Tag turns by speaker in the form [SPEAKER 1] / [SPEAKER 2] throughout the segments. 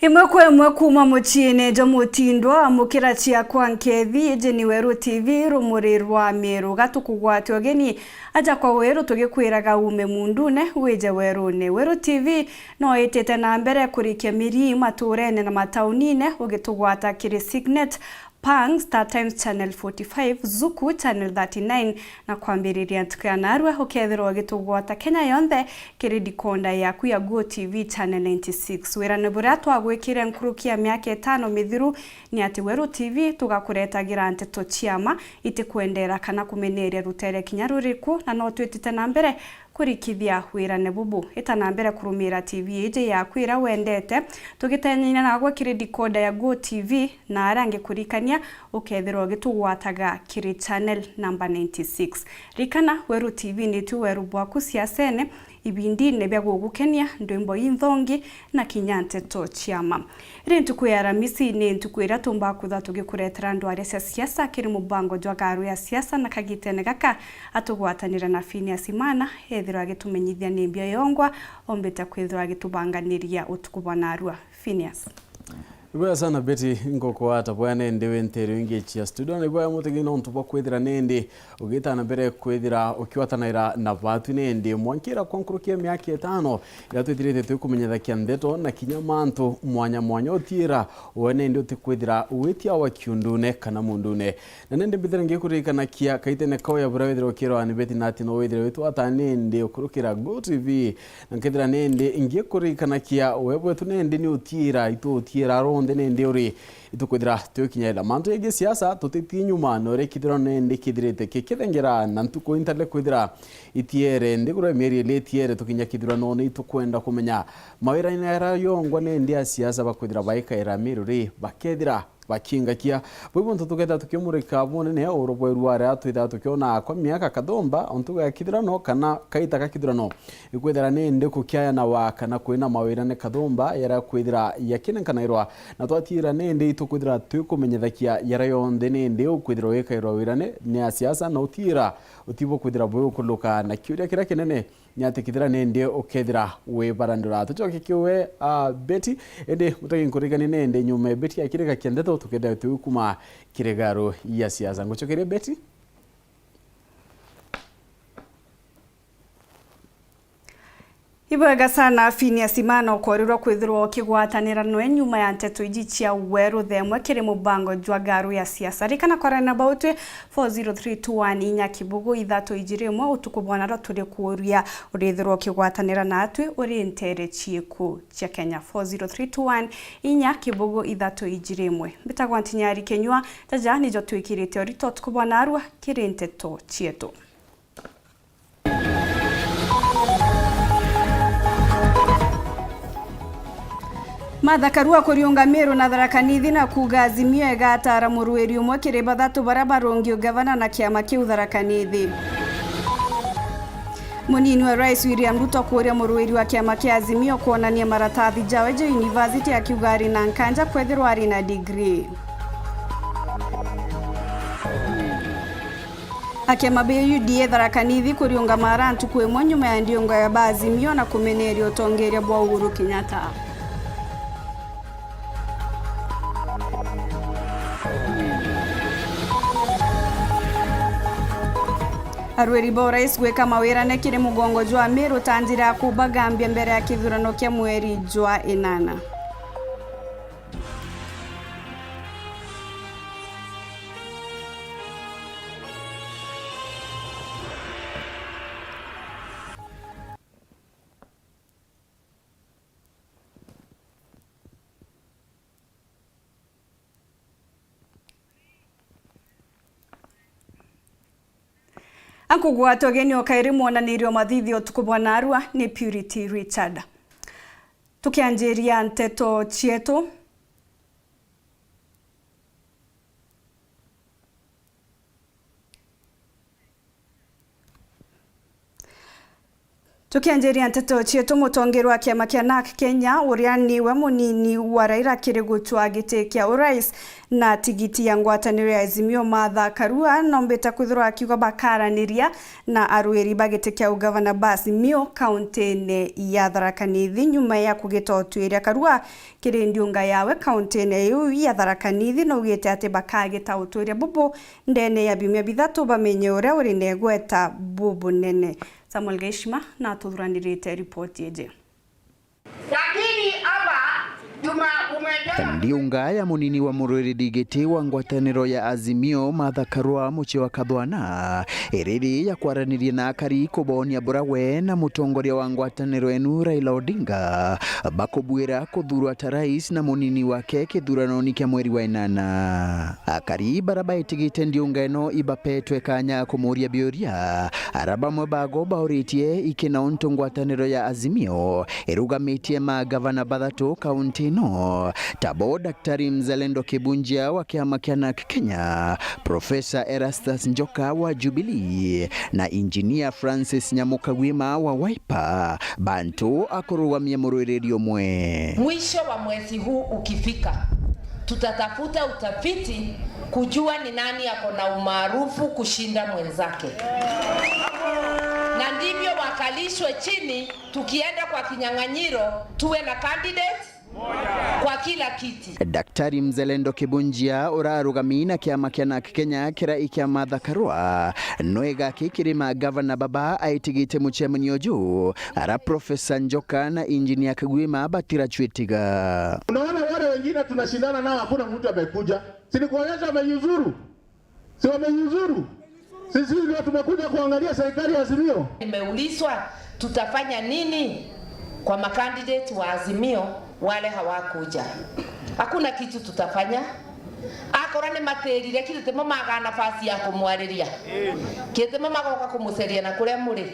[SPEAKER 1] Imwe kwa imwe kuma muchine jamutindwa mukira chia kwa nkethi jeni Weru TV rumuri rwa Meru gatukugwate ogeni aja kwa Weru tugikwiraga ume mundune wije Werune. Weru TV no itete na mbere kurikia miri maturene na mataunine ugitugwata kiri Signet Pang, Star Times Channel 45, Zuku Channel 39 na kwambiriria ntukanarwe ukethirwa gitugwata Kenya yonthe kiri dikonda yaku ya Go TV Channel 96. Wirane buria twagwikire nkurukia miaka 5 mithiru ni ati Weru TV tugakuretagira Nteto chiama itikwendera kana kumeneria rutere kinyaruriku na no twitite na mbere kurikithia wirane bubu itana mbere kurumira TV ije yakwira wendete tugitenyina nagwo kiri decoder ya Go TV na arange kurikania ukethirwa gitugwataga kiri channel number 96 rikana Weru TV ni tu Weru bwaku siasene ibindi nebya gugukenia ndwimbo inthongi na Nteto chiama rintu kuyara misi ni ntukwira tumba kutha tugikuretera ndware cia siasa kiri mubango jwa garu ya siasa na kagitene gaka atugwatanira na Phineas Imana ethirwa gitumenyithia ni mbia yongwa ombeta kwithirwa gitubanganiria utukubonarua Phineas.
[SPEAKER 2] Ibuya sana beti ngoko ata bwana ndewe ntero ingechi ya studio ne bwa mutegi no ntuba kwethira nende ugita na bere kwethira ukiwatanaira na vatu nende mwankira konkurukia miaka 5 yatwithirite tukumenyetha kia Nteto na kinyamantu mwanya otira wone ndio tukwethira uwetia wa kiundune kana mundune na nende bithira ngekurikana kia kaitene kawa ya burawethira ukiro ani beti nati no wethira wetu ata nende ukurukira Go TV na nkethira nende ngekurikana kia webwe tu nende ni utira itu utira ronde nende uri itukwithira tukinyela mantu ege siasa tutiti nyuma no rekithira nende kithirite kithengera na ntuko intale kwithira itiere ndigura meri letiere tukinya kithira no ni tukwenda kumenya mawira ina yongwa nende ya siasa bakwithira baikaira miruri bakethira bakingakia bwo tuketa tukimurika bone ne orobo ruare atwita tukiona kwa miaka kadomba ontuga yakithira no kana kaita kakithira no ikwethira nende kukiaya na waka na kwina mawira ne kadomba yara kwithira yakine kanairwa na twatira nende itukwithira tukumenyethakia yara yonde nende ukwithira wekairwa wirane ne siasa no tira utibo kwithira bwo kuluka na kiuria kira kinene nyatikithira nende ukethira we barandura tuchoke kiwe beti ende mutagi nkurigani nende nyume beti yakireka kia Nteto tukenda tukuma kiregaro ya siasa ngochokere beti.
[SPEAKER 1] Ibwega sana Phineas Imana ukorirwa kwithirwa kigwatanira no nyuma ya Nteto ijichia Weru Thaa Imwe kiri mubango jwa garu ya siasa rikana korana about 40321 inya kibugu ithato ijiremwe utukubona ro turi kuria urithirwa kigwatanira natwe uri ntere chieku cia Kenya 40321 inya kibugu ithato ijiremwe bitagwa ntinyari kenywa taja nijo twikirite orito tukubona arwa kiri Nteto chietu. Mathakarua kuriunga Meru na Tharakanithi na kuga Azimio egatara murueri umwe kiri bathatu bara barongio gavana na kiama kiu Tharakanithi. Munini wa Rais William Ruto kuria murueri wa kiama kia Azimio kuonania maratathi jaweje University ya Kiugari na nkanja kwethirwa ari na degree. Akiama BUDA Tharakanithi kuriunga marantu kwemwe nyuma ya ndiongo ya Azimio na kumeneria utongeria bwa Uhuru Kenyatta. Arweri Borais gweka mawira ne kiri mugongo jwa Meru tanjira kubagambia mbere ya kithurano kia mweri jwa 8. Ankugwato geni okairi mwonanirio mathithio tukubwana arua ni Purity Richard. Tukianjiria Nteto chietu. Tukianjiria Nteto chietu mutongeru wa kiama kia NARC Kenya uria niwe munini wa Raila kirigutwa giti kia urais na tigiti ya ngwataniro ya Azimio Martha Karua nombeta kwithirwa akiuga bakaraniria na aruiri bagiti kia ugavana ba Azimio kaunti-ini ya Tharaka Nithi nyuma ya kugitotwiria Karua kiri ndiunga yawe kaunti-ini iu ya Tharaka Nithi no ugite ati bakagita utwiria bubu ndene ya bimya bithatu bamenye uria uri negweta bubu nene. Samuel Geshima na tuthuranirite ripoti yeje.
[SPEAKER 3] Lakini aba
[SPEAKER 4] ndiunga ya munini wa murwiri digiti wa ngwataniro ya Azimio Martha Karua muchi wa Kathwana eriri ya kwaraniria na akari kubonia burawe na mutongoria wa ngwataniro enu Raila Odinga bakubwira kuthurwa ta rais na munini wake kithurano kia mweri wa 8. Akari baraba itigite ndiunga eno ibapetwe kanya kumuria bioria araba mwebago bauritie ikina untu ngwataniro ya Azimio erugamitie magavana bathatu kaunti no tabo Daktari Mzalendo Kibunjia wa kiama kia NARC Kenya, Profesa Erastus Njoka wa Jubilee na Engineer Francis Nyamukagwima wa Wiper bantu akurugambia murwiriri umwe.
[SPEAKER 3] Mwisho wa mwezi huu ukifika, tutatafuta utafiti kujua ni nani ako na umaarufu kushinda mwenzake, na ndivyo wakalishwe chini, tukienda kwa kinyang'anyiro tuwe na candidate kwa kila kiti.
[SPEAKER 4] Daktari Mzalendo Kibunjia urarugamina kiama kia NARC Kenya kira ikia Martha Karua noega kikirima gavana baba aitigite muchemani oju ara Profesa Njoka na Engineer Kagwima batira chwetiga.
[SPEAKER 5] Unaona wale wengine tunashindana nao hakuna mtu amekuja. Si ni kuonyesha wameyuzuru. Si wameyuzuru. Sisi ndio tumekuja kuangalia serikali ya Azimio.
[SPEAKER 3] Nimeulizwa tutafanya nini kwa makandidate wa Azimio wale hawakuja. Hakuna kitu tutafanya. Akora ni materire kitu temo maga nafasi ya kumwariria. Kete mama goka kumuseria na kule muri.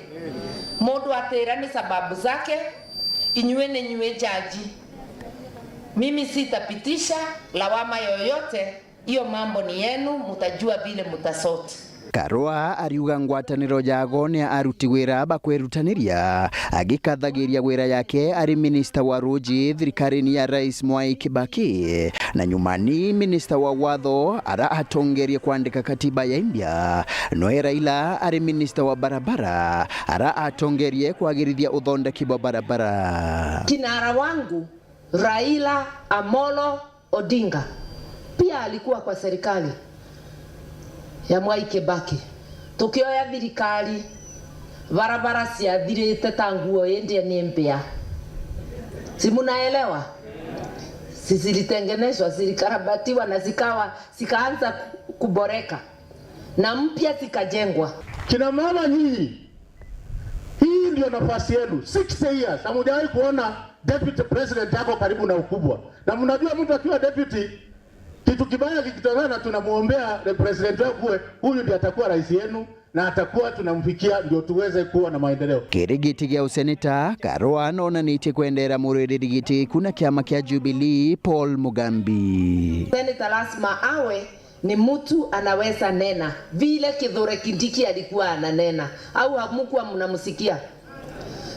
[SPEAKER 3] Mundu atera ni sababu zake, inywe ni nywe jaji. Mimi sitapitisha lawama yoyote, hiyo mambo ni yenu, mutajua vile mutasoti.
[SPEAKER 4] Karua ariuga ngwataniro jago ni aruti wira bakwirutaniria agikathagiria wira yake ari minister wa Roji thirikari ya Rais Mwai Kibaki na nyumani minister wa watho ara atongerie kuandika katiba ya India no Raila ari minister wa barabara ara atongerie kuagirithia uthondeki wa barabara.
[SPEAKER 3] Kinara wangu Raila Amolo Odinga pia alikuwa kwa serikali ya Mwai Kibaki. Tukioya thirikari barabara ciathirite tanguo ende ni mpya. Si munaelewa? Zilitengenezwa, zilikarabatiwa na zikaanza kuboreka na mpya zikajengwa.
[SPEAKER 5] Kina mama nyinyi, hii ndio nafasi yenu. 60 years hamujawahi kuona deputy president yako karibu na ukubwa. Na mnajua mtu akiwa deputy kitu kibaya kikitokana tunamuombea president wewe, huyu ndiye atakuwa rais yenu na atakuwa tunamfikia ndio tuweze kuwa na maendeleo.
[SPEAKER 4] Kirigiti gia useneta Karua nona niti kuendera murwiriri giti kuna kiama kia Jubilee Paul Mugambi.
[SPEAKER 3] Seneta lazima awe ni mtu anaweza nena vile Kithure Kindiki alikuwa ananena, au hamkuwa mnamsikia?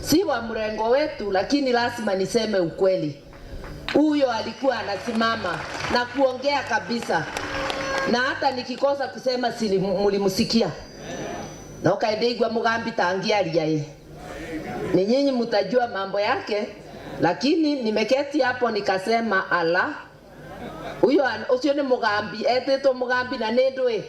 [SPEAKER 3] Si wa mrengo wetu, lakini lazima niseme ukweli. Huyo alikuwa anasimama na kuongea kabisa, na hata nikikosa kusema mulimsikia. Na ukaendeigwa Mugambi tangiaria ni nyinyi mtajua mambo yake, lakini nimeketi hapo nikasema ala, huyo usio ni Mugambi, eteto Mugambi na nendwe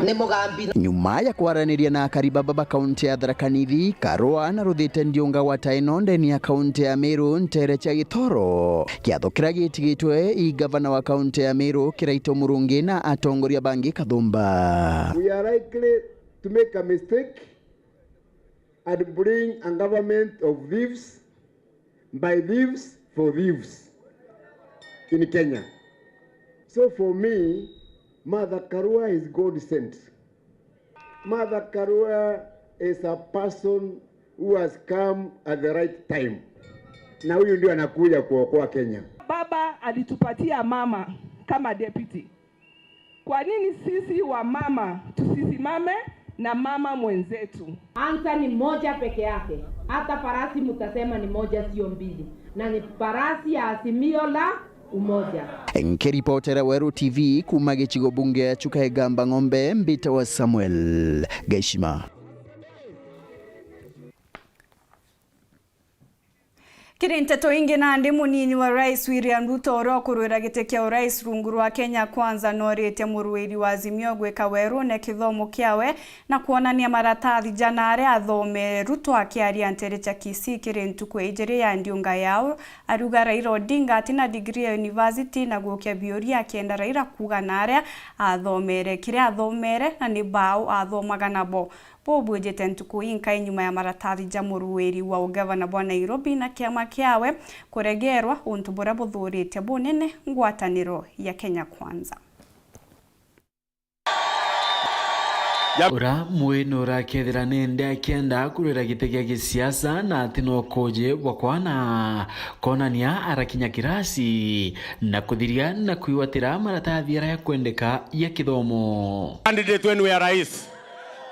[SPEAKER 3] ni Mugambi.
[SPEAKER 4] Nyuma ya kwaraniria na akariba baba kaunti ya Tharaka Nithi, Karua na ruthite ndiunga wa Taino ndeni ya kaunti ya Meru Ntere cha Githoro kiatho kira gitigitwe i gavana wa kaunti ya Meru Kiraito Murungi na atongoria bangi Kathumba.
[SPEAKER 6] We are likely to make a mistake and bring a government of thieves by thieves for thieves in Kenya. So for me, Martha Karua is God sent. Martha Karua is a person who has come at the right time. Na huyu ndio anakuja kuokoa Kenya.
[SPEAKER 7] Baba alitupatia mama kama deputy. Kwa nini sisi wa mama tusisimame na mama mwenzetu.
[SPEAKER 3] Ansa ni moja peke yake. Hata farasi mtasema ni moja sio mbili. Na ni farasi ya Azimio la Umoja.
[SPEAKER 4] Nkiripotera Weru TV kuma gĩcigo bunge Chukaigamba Ng'ombe, Mbita wa Samuel Geshima.
[SPEAKER 1] Kiri Nteto ingi na ndi munini wa Rais William Ruto orokurwira gite kia urais rungu rwa Kenya Kwanza norite muruiri wa Azimio gwika Weru ne kithomo kiawe na kuonania maratathi janare athome. Ruto akiaria ntere cha Kisii kiri ntuku ijiri ya ndiunga yao aruga Raila Odinga atina degree ya university na gukia biori akienda Raila kuga nare athomere kiri athomere na ni bao athomaga nabo. Bobu ejete ntuku inka inyuma ya maratathi ja muruiri wa ugavana bwa Nairobi na kiama kiawe kuregerwa untu bura buthurite bunene ngwataniro ya Kenya Kwanza.
[SPEAKER 8] Ura muinura kethira nende akienda kurira gitegia gisiasa na atino koje wakwana konania arakinya kirasi na kuthiria na kuiwatira maratathi ya kwendeka ya kithomo.
[SPEAKER 5] Candidate wenu ya rais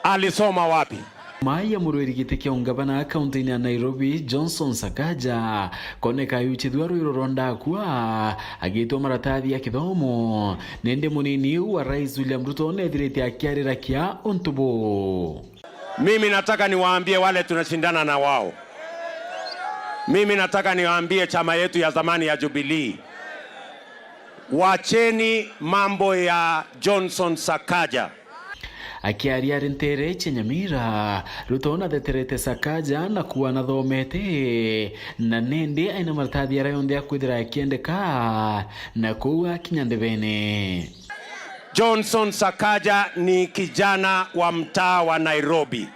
[SPEAKER 5] alisoma wapi?
[SPEAKER 8] Maya muruiri gitekia ungavana kaunti ya Nairobi Johnson Sakaja koneka yuchithwa Ronda kwa agitwa maratathi ya kithomo nende munini wa Rais William Ruto nethirite akiarira kia untubo.
[SPEAKER 5] Mimi nataka niwaambie wale tunashindana na wao. Mimi nataka niwaambie chama yetu ya zamani ya Jubilee, wacheni mambo ya Johnson Sakaja.
[SPEAKER 8] Akiaria rintere chenyamira Ruto na deterete Sakaja na kuwa na thomete na nende aina maratathi ya rayonde ya kwithira akiendeka na kuwa kinyandevene.
[SPEAKER 5] Johnson Sakaja ni kijana wa mtaa wa Nairobi.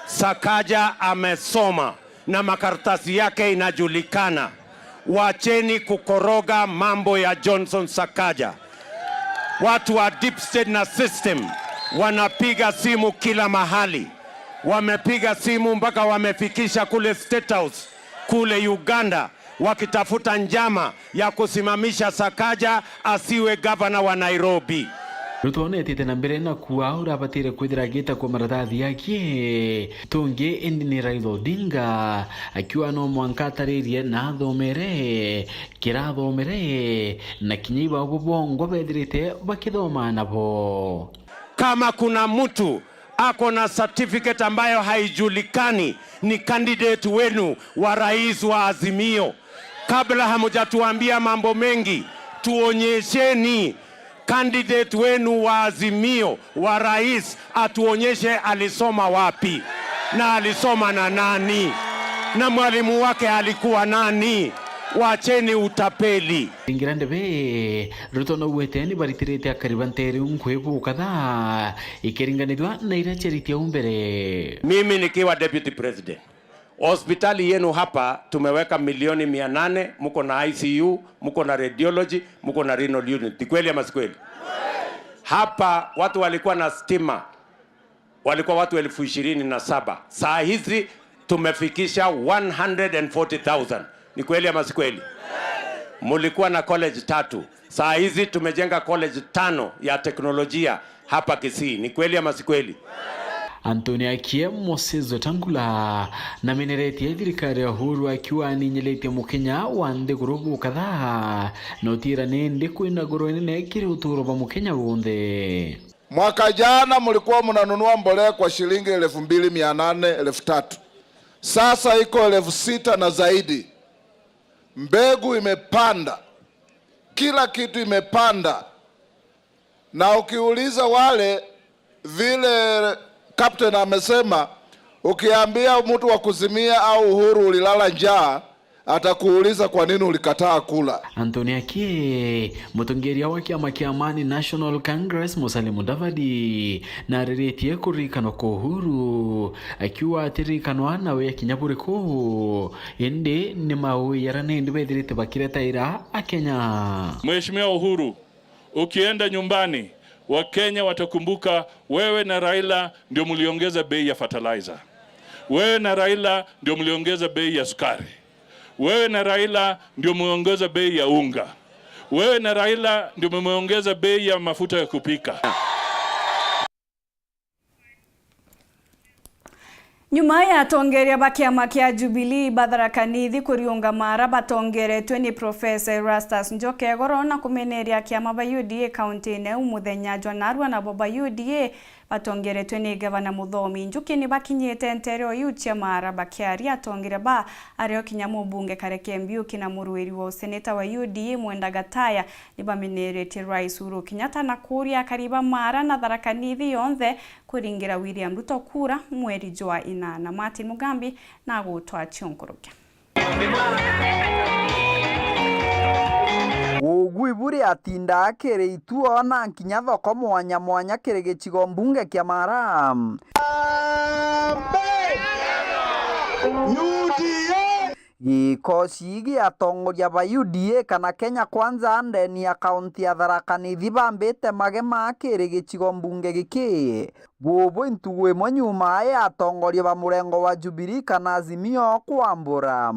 [SPEAKER 5] Sakaja amesoma na makaratasi yake inajulikana. Wacheni kukoroga mambo ya Johnson Sakaja. Watu wa deep state na system wanapiga simu kila mahali. Wamepiga simu mpaka wamefikisha kule State House kule Uganda wakitafuta njama ya kusimamisha Sakaja asiwe gavana wa Nairobi.
[SPEAKER 8] Ruto netite na mbere na kuwa urabatire kwithira gita kwa maratathi yake tunge endi ni Raila Odinga akiwa no mwankataririe na thomere kira thomere na kinyiba ubongo bethirite bakithoma nabo.
[SPEAKER 5] Kama kuna mtu ako na certificate ambayo haijulikani ni candidate wenu wa rais wa Azimio. Kabla hamujatuambia mambo mengi, tuonyesheni candidate wenu wa Azimio wa rais, atuonyeshe alisoma wapi na alisoma na nani na mwalimu wake alikuwa nani. Wacheni utapeli.
[SPEAKER 8] Ingirande be Ruto no weteni baritirite akaribanteri unkwebu kadha ikeringanidwa na ira charity umbere.
[SPEAKER 5] Mimi nikiwa deputy president, hospitali yenu hapa tumeweka milioni 800, mko na ICU, mko na radiology, mko na renal unit. Kweli ama si kweli? Hapa watu walikuwa na stima, walikuwa watu 27,000. Saa hizi tumefikisha 140,000. Ni kweli ama si kweli? Mulikuwa na college 3. Saa hizi tumejenga college 5 ya teknolojia hapa Kisii. Ni kweli ama si kweli?
[SPEAKER 8] Anthony Akie Moses Tangula na minereti ya thirikari ya Uhuru akiwa ninyelete Mukenya wande gurubu kadhaa notira nende kwina goro nene kiri uturo ba Mukenya wonde.
[SPEAKER 9] Mwaka jana mlikuwa mnanunua mbolea kwa shilingi 2,800, 3,000. Sasa iko 6,000 na zaidi. Mbegu imepanda, kila kitu imepanda, na ukiuliza wale vile captain amesema, ukiambia mtu wa kuzimia au Uhuru ulilala njaa, atakuuliza kwa nini ulikataa kula.
[SPEAKER 8] Anthony Akie mutongeria wa kiama kia Amani National Congress Musalia Mudavadi na reretie kurikano ko Uhuru akiwa atirikano nawe ya kinyaburi ko ende ni mawe yarane ndi bethirite bakireta ira akenya.
[SPEAKER 10] Mheshimiwa Uhuru, ukienda nyumbani Wakenya watakumbuka wewe na Raila ndio mliongeza bei ya fertilizer. Wewe na Raila ndio mliongeza bei ya sukari. Wewe na Raila ndio mmeongeza bei ya unga. Wewe na Raila ndio mmeongeza bei ya mafuta ya kupika.
[SPEAKER 1] Nyuma ya atongeria bakiama kia Jubilee Batharakanithi kuriunga mara batongeretwe ni Professor Erastus Njoke gorona kumeneria kiama ba UDA county-ine umuthenya jwanarwa na boba UDA batongeretwe ni Gavana Muthomi Njuki ni bakinyete ntere oyu cia mara bakiari atongere ba ario kinya mubunge Kareke Mbiuki na muruiri wa seneta wa UDA Mwenda Gataya ni bameneretie Rais Uhuru Kenyatta na kuria kariba mara na Tharakanithi yonthe kuringira William Ruto kura mweri jwa na Martin Mugambi na gutwa chionkurukia
[SPEAKER 4] Ugui buri atinda akere ituo na nkinya thoko mwanya kere gicigo mbunge kia Mara. Gikosi giatongoria ba UDA kana Kenya Kwanza ndeni ya kaunti ya Tharakanithi bambite magema akere gicigo mbunge giki. Bobo intugwe monyuma ya atongoria ba murengo wa Jubilee kana Azimio kwambura.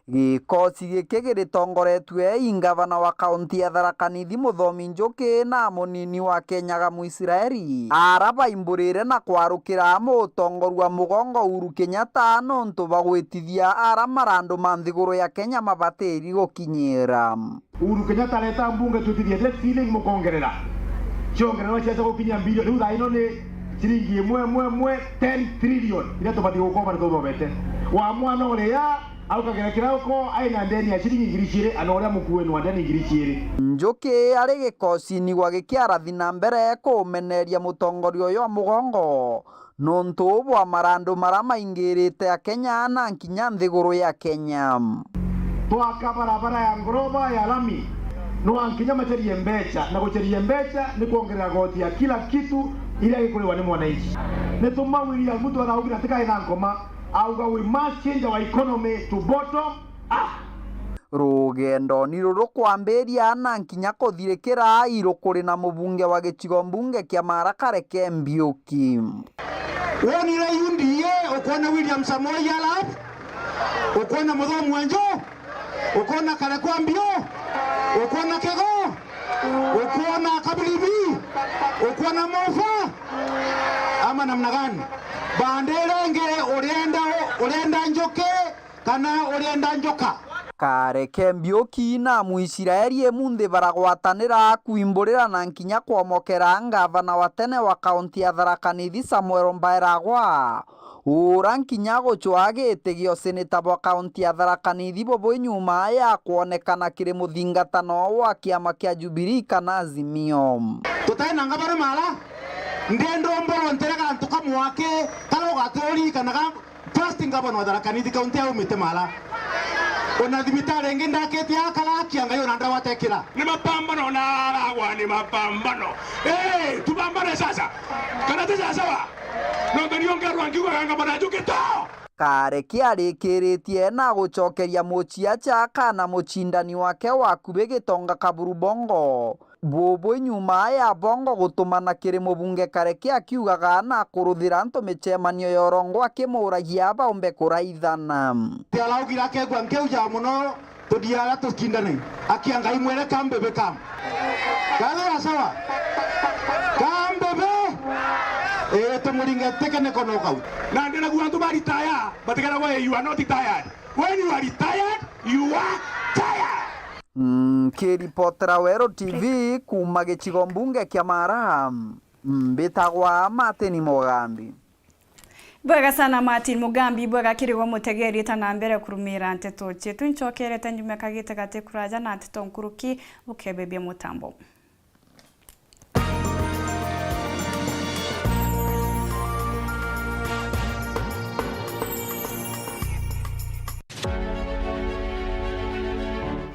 [SPEAKER 4] Gikosi giki giritongoretwe ingavana wa kaunti ya Tharakanithi Muthomi Njuki na munini wa Kenya Muisiraeli araba imburire na kwarukira mutongoru wa mugongo Uhuru Kenyatta nontu bagwitithia ara marandu manthiguru ya Kenya mabateri gukinyira.
[SPEAKER 5] Uhuru Kenyatta leta mbunge tutithie debt ceiling mukongerera chongerera chiaza gukinya bilioni riu thaino ni shilingi mwe 10 trillion ile tubati gukoma ndobete wa mwana uria aukagera kirauko aina ndeni ya shilingi ngiricire anoria mukuweni wa ndeni ngiricire.
[SPEAKER 4] Njuki ari gikosi-ini gwa gikiarathi na mbere kumeneria mutongoria uyu wa mugongo nontu bwa marandu mara maingirite ya Kenya na nkinya nthiguru ya Kenya.
[SPEAKER 5] Twaka barabara ya ngoroba ya lami no ankinya macherie mbecha na gucherie mbecha ni kuongerera goti ya kila kitu ile ikuliwa ni mwananchi. Netuma William Ruto araugira tika ina ngoma auga we must change our economy to bottom up.
[SPEAKER 4] Rugendo ni ruru kwambiria na nkinya kuthirikira irukuri na mubunge wa gicigo mbunge kia Mara Kareke Mbiuki.
[SPEAKER 5] Wonire UDA ukona William Samoei Arap ukona Muthomi Wanjo ukona Kareke Mbiuki ukona Kego ukona Kabilibi ukona Mofa ama namna gani? Banderenge urenda Njoke kana urenda Njoka.
[SPEAKER 4] Kareke Mbiuki na Muisiraeli emunthi baragwatanira kuimburira na nkinya kwomokera ngavana wa tene wa kaunti ya Tharakanithi Samuel Mbairagwa ura nkinya guchwa gitigio seneta wa kaunti ya Tharakanithi bobo nyuma ya kuonekana kiri muthingatano wa kiama kia Jubilee kana Azimio.
[SPEAKER 5] Tutaina ngabara mala ndendo mboro nterega ntuka mwake kalo gatori kana first ngabana wa Tharakanithi kaunti ya umite mala ona dhimitare ngenda keti akala kianga yo nanda watekira ni mapambano na alagwa ni mapambano tupambane sasa kana tisa sawa no ndiongerwa ngiwa ngabana Njuki
[SPEAKER 4] Kareke arikiritie na gucokeria muchia chaka na muchindani wake wa kube Gitonga Kaburu Bongo bobo nyuma ya Bongo gutumana kiri mubunge Kareke akiugaga na kuruthira ntumicemanio yorongo akimuragia baumbe kuraithana.
[SPEAKER 5] Alaugira kegwa nkeuja muno tudiara tukindane akianga imwere kambebe kam kaza sawa kambebe tumuringa tekene kono kau na ndena guantu bari taya batigara wa you are not tired when you are tired you are tired.
[SPEAKER 4] Kiripotera Weru TV kuma gicigo mbunge kia Mara mbitagwa Martin Mugambi.
[SPEAKER 1] Bwega sana Martin Mugambi bwega kirigo mutegeri tana mbere kurumira Nteto chetu nchokere tanjume kagite gate kuraja na Nteto nkuruki ukebebye mutambo.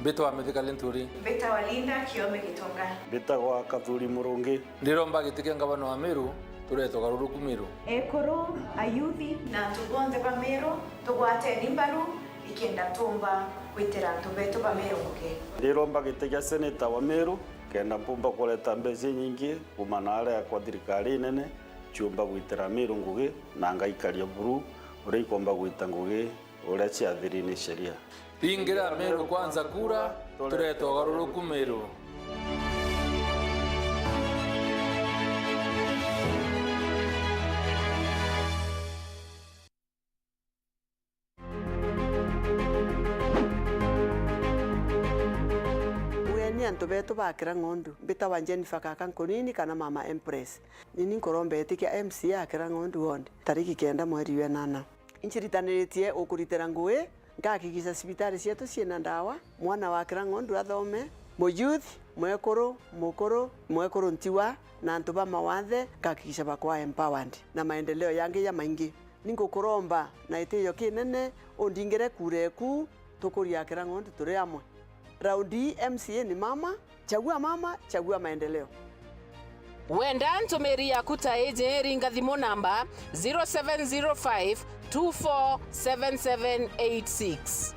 [SPEAKER 11] Beta wa medika lenturi.
[SPEAKER 1] Beta wa Linda Kiome Gitonga.
[SPEAKER 12] Beta wa Kathuri Murungi.
[SPEAKER 11] Ndiromba gitike ngabana wa Meru tureto garuru kumiru.
[SPEAKER 1] Ekoro ayuthi na tubonde ba Meru tugwate nimbaru ikenda tumba kwitira tubeto ba Meru muke.
[SPEAKER 12] Ndiromba gitike seneta wa Meru kenda pumba kuleta mbezi nyingi kumanale ya kwa thirikari nene chumba gwitira Meru ngugi na ngaikaria buru urikomba gwita ngugi ule ciathiri ni sheria.
[SPEAKER 11] Pingira Meru kwanza kura turetwo garuruku Meru.
[SPEAKER 13] Anto beto bakira ngondu bita wanjeni fakaka nkonini kana mama Empress nini nkorombe etikia MC akira ngondu honde tariki 9 mweri wa 8 inchiritaniritie ukuritera ngui ngakikisa sibitari cietu ciena ndawa mwana wakira ngondu athome mo youth mwekoro ntiwa na antu ba mawathe ngakikisha bakwa empowered na maendeleo yangi ya maingi ningukuromba na itiyo kinene ondingire kureku tukuria akira ngondu turi amwe. Raundi MCA ni mama, chagua maendeleo.
[SPEAKER 14] Wenda ntumiri yaku ta eje ringa thimu namba 0705 247786.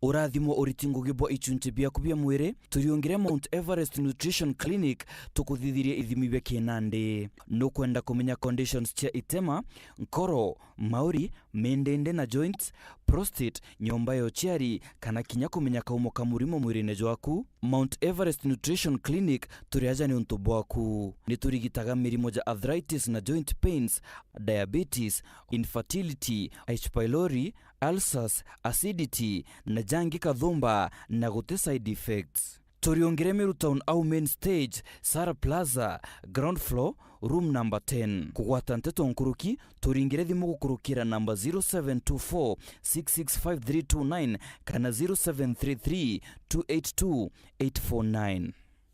[SPEAKER 15] Urathimo uritingugibwa ichunche biaku bia mwire turiongire Mount Everest Nutrition Clinic tukuthithirie ithimi bia kinande no kwenda kumenya conditions cia itema nkoro mauri mendende na joints prostate nyomba yo chiari kana kinya kumenya kaumo kamurimo mwirine jwaku Mount Everest Nutrition Clinic turiaja ni untu bwaku ni turigitaga mirimo ja arthritis na joint pains diabetes infertility H pylori ulcers acidity na jangi kathumba na gute side effects. Turiongire Weru Town au main stage Sara Plaza ground floor room number 10 kugwata Nteto nkuruki turingire thimu gukurukira namba 0724665329 kana 0733282849.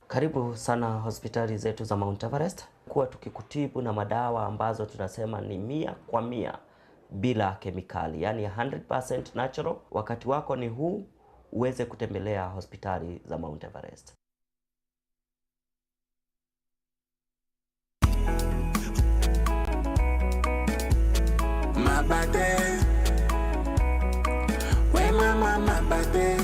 [SPEAKER 16] Karibu sana hospitali zetu za Mount Everest kuwa tukikutibu na madawa ambazo tunasema ni 100% bila kemikali, yani 100% natural. Wakati wako ni huu uweze kutembelea hospitali za Mount Everest.
[SPEAKER 17] Mabade we mama mabade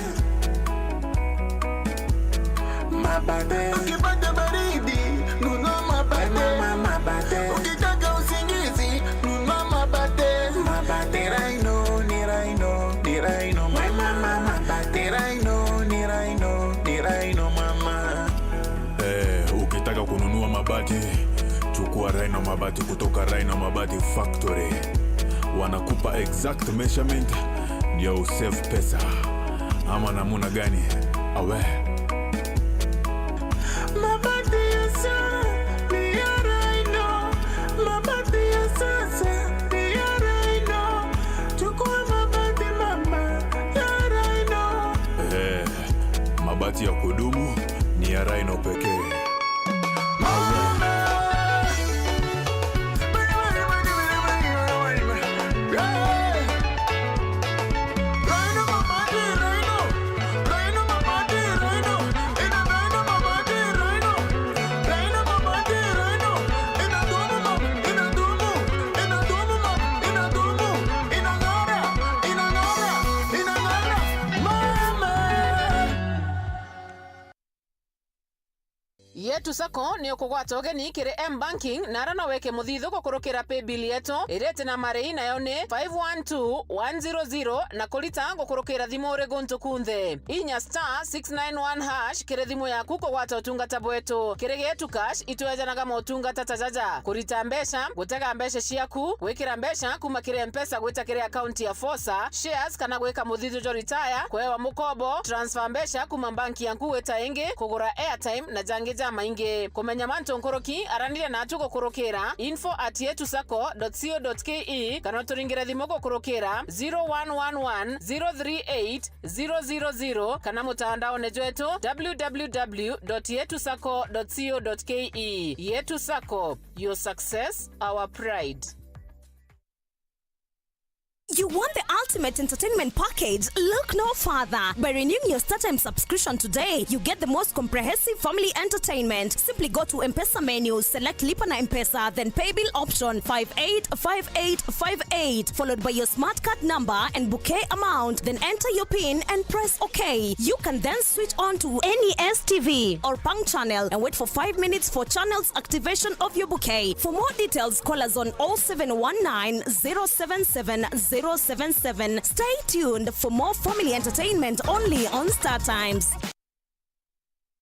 [SPEAKER 17] ukipata baridi nunua mabade mama mabade ukitaka usingizi nunua mabade raino ni raino mama mabade raino mama.
[SPEAKER 18] Ukitaka kununua mabati chukua Raino mabati kutoka Raino Mabati Factory. Wanakupa exact measurement ndio usave pesa. Ama namuna gani? Awe
[SPEAKER 17] mabati ya sasa ni ya Raino, mabati ya sasa ni ya Raino. Chukua mabati mama ya Raino.
[SPEAKER 18] Mabati ya kudumu ni ya Raino pekee.
[SPEAKER 14] Yetu sako ni okugwata ogeni kire M-Banking na rana weke muthithu gukurukira pay bill yetu irete na marei nayo ni 512100 na kulita gukurukira thimu uri guntu kunthe inya *691# kire thimu yaku kugwata utungata bwetu kire getu cash itwejanaga motungata tajaja kurita mbesha gutega mbesha ciaku gwikira mbesha kuma kire mpesa gwita kire account ya Fosa shares kana gwika muthithu jo retire kwewa mukobo transfer mbesha kuma banki yanku weta ingi kugura airtime na jangi maingi kumenya manto nkoroki aranire na atugo kurokera info@yetusako.co.ke kana turingire thimo kurokera 0111038000 kana mutandao nejwetu www.yetusako.co.ke. Yetu Sako, your success, our pride.
[SPEAKER 19] You want the ultimate entertainment package? Look no further. By renewing your StarTimes subscription today, you get the most comprehensive family entertainment. Simply go to M-Pesa menu, select Lipa na M-Pesa, then pay bill option 585858, followed by your smart card number and bouquet amount, then enter your PIN and press OK. You can then switch on to any STV or Pang channel and wait for 5 minutes for channel's activation of your bouquet. For more details, call us on 0719 077 077. Stay tuned for more family entertainment only on Star Times.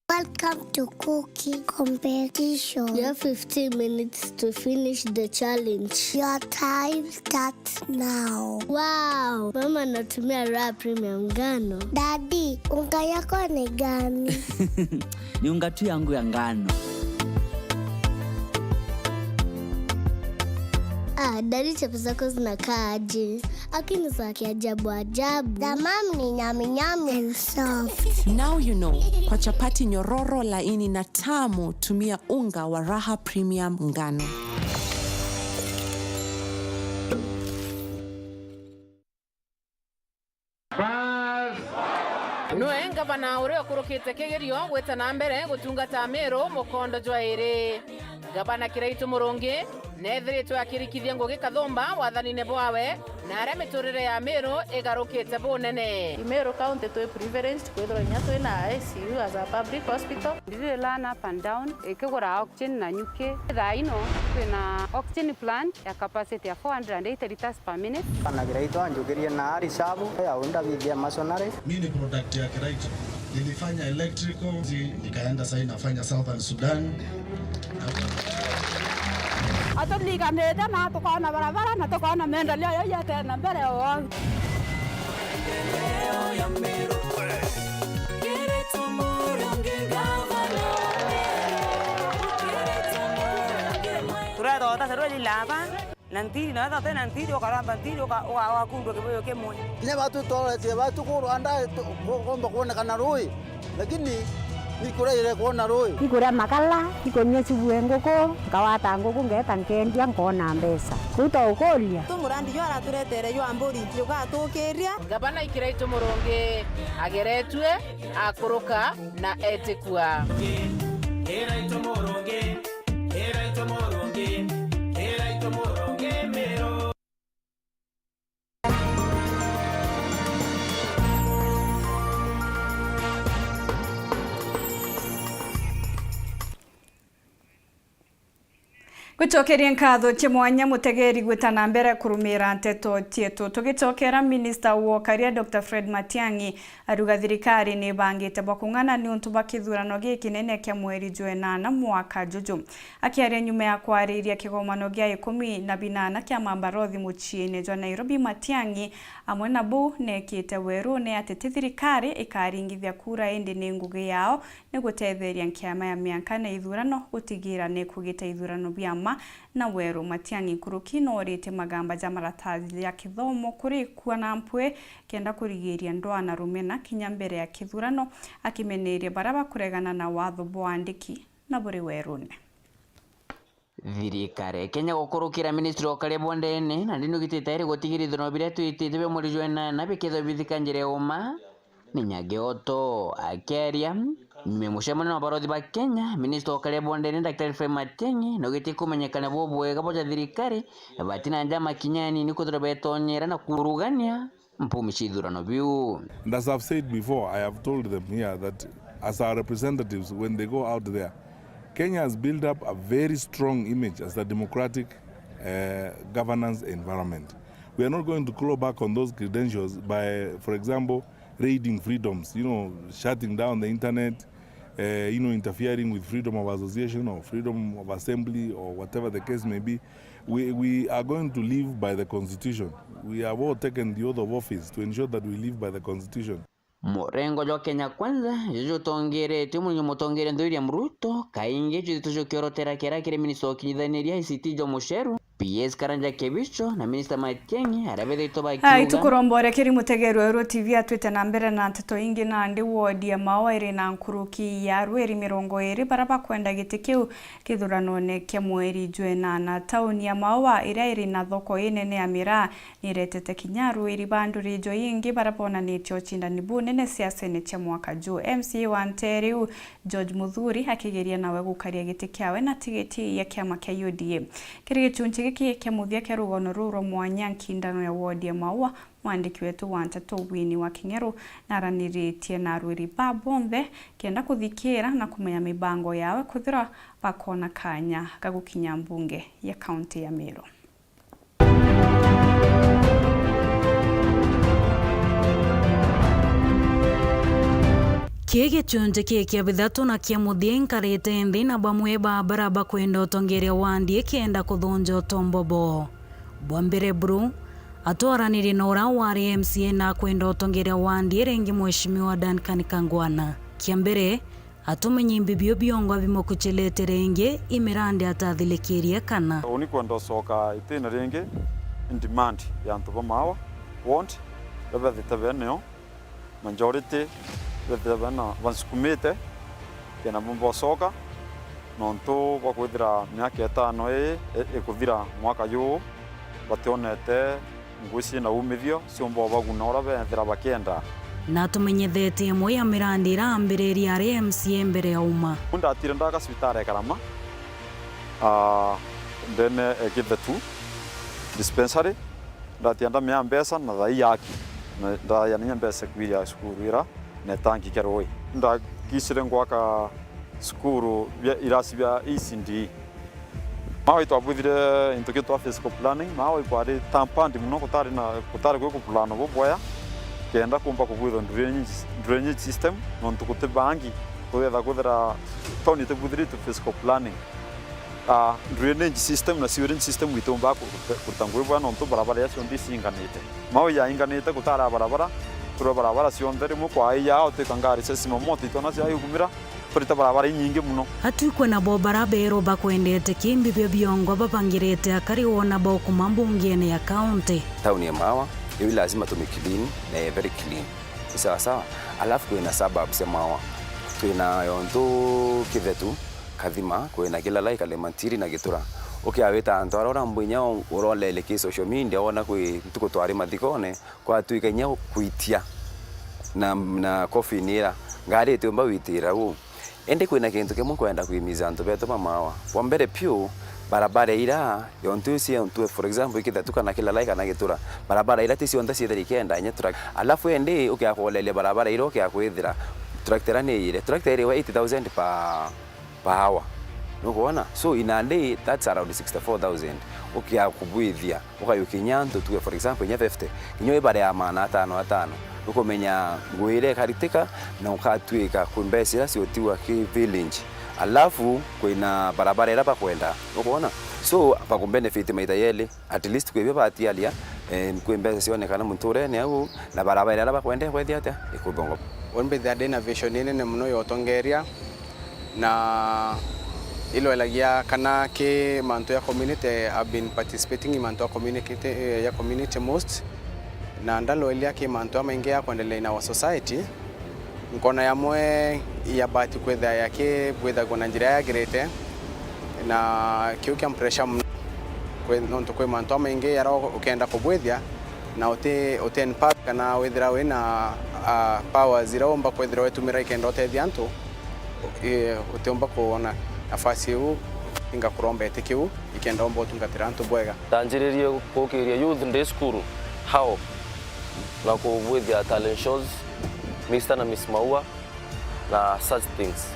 [SPEAKER 20] Welcome to cooking competition. You have 15 minutes to finish the challenge. Your time starts now. Wow, mama natumia raw premium ngano. Daddy, unga yako ni gani?
[SPEAKER 21] Ni unga tu yangu ya ngano.
[SPEAKER 20] Daddy chapo zako zinakaa aje? Akini za kiajabu ajabu. The mom ni nyami nyami and soft.
[SPEAKER 22] Now you know. Kwa chapati nyororo laini na tamu, tumia unga wa Raha Premium ngano.
[SPEAKER 14] Noe ngavana ure okurukite kigerio gweta na mbere gutungata Meru mukondo jwaire. Gavana Kiraitu Murungi nethiritwe akirikithia Ngugi Kathumba wathanine bwawe na aria miturire ya Meru igarukite bunene.
[SPEAKER 23] Meru County to privileged kwithira nya twina ICU as a public hospital. Ndire learn up and down ikigura oxygen na nyuki. Thaino twina oxygen plant ya capacity ya 480 liters per minute.
[SPEAKER 24] Kana Kiraitu anjukirie na risabu ya unda bidhia masonary.
[SPEAKER 25] Mimi ni product ya Kiraitu. Nilifanya electrical, nikaenda sasa nafanya Southern Sudan.
[SPEAKER 23] Atulika nenda na tukaona barabara na tukaona maendeleo yote na mbele yao.
[SPEAKER 22] Turado tasarudi lava. Nantiri na hata tena nantiri wakaramba nantiri wakundu kiboyo kemwe.
[SPEAKER 24] Ni watu tole watu kuanda komba kuona kana roi. Lakini nikura ile kuona roi.
[SPEAKER 23] Nikura makala, nikonyesi buengoko, kawata ngoko ngeta nkendia ngona mbesa. Kuto ukolia.
[SPEAKER 22] Tumurandi yo araturetere yo ambori yoga tokeria.
[SPEAKER 14] Gavana Kiraitu Murungi ageretwe akuruka na etikua. Kiraitu Murungi, Kiraitu Murungi, Kiraitu Murungi Meru.
[SPEAKER 1] Gucokeria nkatho kimwanya mutegeri gwitana mbere kurumira Nteto tietu tugicokera minister wa Karia Dr. Fred Matiang'i aruga thirikari ni bangite bakung'ana ni untu bakithurano gikinene kia mweri Jwenana mwaka juju akiaria nyuma ya kwariria kigomano gia 18 kia mambarothi muciini jwa Nairobi. Matiang'i amwe na bu nekite Weru ne atete thirikari ikaringithia kura indi ni ngugi yao ni gutetheria nkiama ya miaka na ithurano gutigira ni kugita ithurano biama na Weru. Matiang'i kurukino orite magamba ja maratathi ya kithomo kuri kuana mpwe kenda kurigiria ndoa na rumena kinya mbere ya kithurano akimeneria baraba kuregana na watho bwandiki na buri Werune.
[SPEAKER 26] Thirikari Kenya gukurukira ministry wa Karia bondene na ndino gitetaire gutigiri ithurano biria twitite be muri Jwenana bikitho bithikanjire uma ninyage oto akeria Mushemano na barothi ba Kenya, Minister wa Karia bondene Dr. Fred Matiang'i no giti kumenyekana bobwega boja thirikari batina njama kinyani ni kuthira betonyera na kurugania mpumishi ithurano biu.
[SPEAKER 27] And as I've said before, I have told them here that as our representatives, when they go out there, Kenya has built up a very strong image as a democratic governance environment. We are not going to claw back on those credentials by, for example, raiding freedoms, shutting down the internet, interfering with freedom of association or freedom of assembly or whatever the case may be. We are going to live by the Constitution. We have all taken the oath of office to ensure that we live by the Constitution.
[SPEAKER 26] Murengo jo Kenya kwanza jojo tongere timu nyo motongere ndoiria Ruto kainge jojo tujokiorotera kera kire minister okinyithaniria ICT jo Musheru PS Karanja Kebicho na minister Matiang'i arabethito bakiuga
[SPEAKER 1] hai tukurombore kiri mutegero Weru TV atwite na mbere na Nteto ingi na ndi wodi ya mawa iri na nkuruki ya Rweri 20 baraba kwenda gitikiu kithuranone kia mweri Jwenana tauni ya mawa iri na thoko inene ya Mira niretete kinyaru iri banduri jo ingi barabona ni chocinda ni bunene siasa ne cha mwaka juu. MC wa Nteriu George Muthuri akigeria nawe gukaria giti kiawe na tigeti ya kiama kia UDA kiri gichunchi kia muthia kia rugono ruro mwanya nkindano ya wodi ya maua. Mwandiki wetu wa Nteto Wini wa Kingeru naraniritie na Rweri babonthe kenda kuthikira na kumenya mibango yawe kuthira bakona kanya gagukinya mbunge ya kaunti ya Meru.
[SPEAKER 2] Kege chunje kia bithatu na kia muthia nkarite nthi na bamwe baraba kwenda utongeria wandie kienda kuthunja utombobo. Bwambere Bru atwaranire na ura wari MCA na kwenda utongeria wandie rengi mheshimiwa Duncan Kangwana. Kiambere atumenye mbibio biongo bimukuchelete rengi imirande atathilikiria kana.
[SPEAKER 3] Uni kwenda soka itena rengi in demand ya ntuba mawa want baba thitabeneo majority bana vansukumite kena mumbo soka nonto bakwithira myaka 5 ikuthira mwaka yu bationete nguci na umithio ciombo baguna ora bethira bakenda
[SPEAKER 2] na tumenyethete imwe ya mirandi irambiriria ari MCA mbere ya uma
[SPEAKER 3] ndatire ndaka cibitare karama ndene Nteto dispensary ndatienda mya mbesa na thai yaki na ndaya nya mbesa kwira skurira na tanki keroi ndakisire ngwaka skuru irasi bya ECD mawe twabwithire into kitwa physical planning mawe kwari tampandi muno kutari kwe kuplano boboya kenda kumba kubwitho drainage system nontu kutibangi kwetha kwithira toni tebwithire to physical planning drainage system na sewage system witomba kutangwe bwa nontu barabara ya ciondi singanite mawe ya inganite kutara barabara turo barabara cionde rimu kwa ya otekangari sesimo moti tona cia yugumira turita barabara nyingi muno
[SPEAKER 2] hatukwe na bo barabero bakwendete kimbi byo biongo babangirete akari wona bo kumambungiene ya county
[SPEAKER 6] town ya Mawa hivi lazima tumeclean na very clean sawa sawa alafu kuna suburbs ya Mawa tuna yonto Kivetu Kathima kwena kila like Lemantiri na Gitura aweta antorora mbunya urolele ki social media ona kwi tuko twari mathikone kwa tuikanya kuitia na coffee nira ngari tumba witira u ende kwena kintu kimwe kwenda kwimiza antu beto Mawa kwa mbere pio barabara ira yontusi yontu for example Kithatu kana kila like na Gitura barabara ira tisi onda cia thirikenda nya truck alafu ende ukiakolele barabara ira ukiakwithira tractor ni ire tractor ire 80,000 per hour nukuona so in a day that's around 64,000 ukiakubwithia ukayukinyanto tu for example nya 50 kinyo ibare ya mana 5 ukomenya ngwire karitika na ukatwika kumbesira siotiwa ki village alafu kwina barabara ira bakwenda ukoona so pa benefit maita yele at least kwebe batialia kwembesa sionekana munture ne au na barabara ira bakwenda kwethia ata ikubongo
[SPEAKER 7] onbe the innovation nene muno yotongeria na ilo elagia kana ke manto ya community have been participating in manto community most na ndalo elia ke manto maingia kuendelea na society nkona yamwe ya bati kwetha yake bwetha kuna njira ya grete na kiukia pressure nonto kwe manto maingia yaro ukienda kubwethia na oten park kana wethira wena power ziraomba kwethira wetumira ikenda otethia antu uteomba kuona nafasi huu inga kurombete kiu ikenda omba utungatira antu bwega
[SPEAKER 8] tanjiririe kukiria youth in school how na kubwithia talent shows Mr. na Miss Maua na such things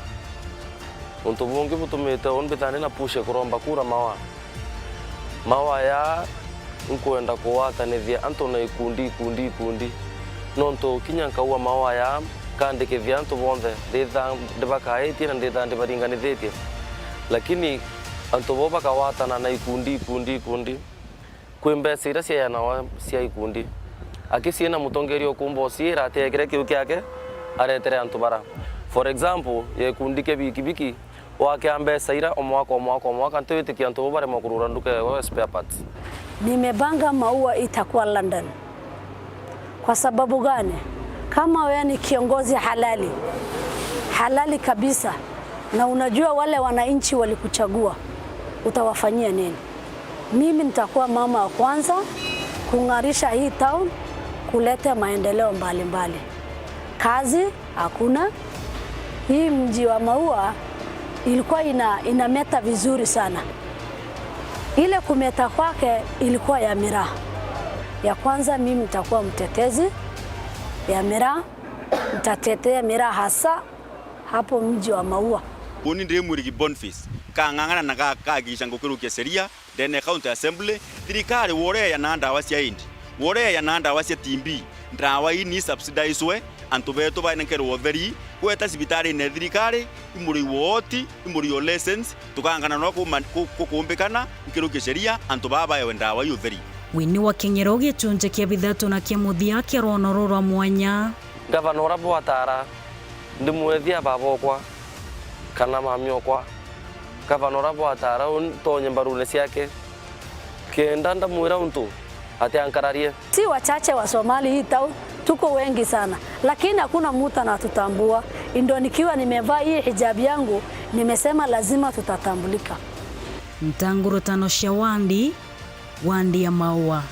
[SPEAKER 8] untu bungi butumite onbithane na pushe kuromba kura mawa ya nkwenda kuwatanithia antu na ikundi nonto kinyanka wa mawa ya kandikithia antu bonthe ndibakaitie na ndibaringanithitie lakini antu bo bakawatana na ikundi kwimbeca ira ciana cia ikundi akisiena mutongerio kumbo ciira atekere kiu kiake aretere antu bara for example ye kundi ke biki wake ambesa ira omwaka ntwitikia antu bo bare makurura nduke spare parts.
[SPEAKER 9] Nimebanga maua itakuwa London. Kwa sababu gani? Kama wewe ni kiongozi halali kabisa na unajua wale wananchi walikuchagua, utawafanyia nini? Mimi nitakuwa mama wa kwanza kungarisha hii town, kuleta maendeleo mbalimbali. Kazi hakuna. Hii mji wa maua ilikuwa inameta vizuri sana. Ile kumeta kwake ilikuwa ya miraa. Ya kwanza mimi nitakuwa mtetezi ya miraa, nitatetea miraa hasa hapo mji wa maua.
[SPEAKER 10] Uni ndiye mwirigi Boniface kang'ang'ana na kagisha ngukirukia sheria ndene county assembly thirikari wore ya nanda wa cia indi wore ya nanda wa cia timbi ndawa ini subsidizwe antu betu bainenkerwo theri kweta cibitari ne thirikari imuri woti imuri lessons tukangana no kukumbikana ikirukia sheria antu baba yenda wa theri
[SPEAKER 2] wini wa kengero gicunje kia bithatu na kia muthia kia ronoro rwa mwanya
[SPEAKER 8] Gavana Bwatara ndimwethia babokwa kana mamiokwa Gavana Bwatara tonye mbarune ciake kenda ndamwira untu ate ankararie.
[SPEAKER 9] Si wachache wa Somali hii tau tuko wengi sana, lakini hakuna mtu anatutambua. Ndio nikiwa nimevaa hii hijabu yangu nimesema lazima tutatambulika.
[SPEAKER 2] Ntangurutano cia Wandi ya maua.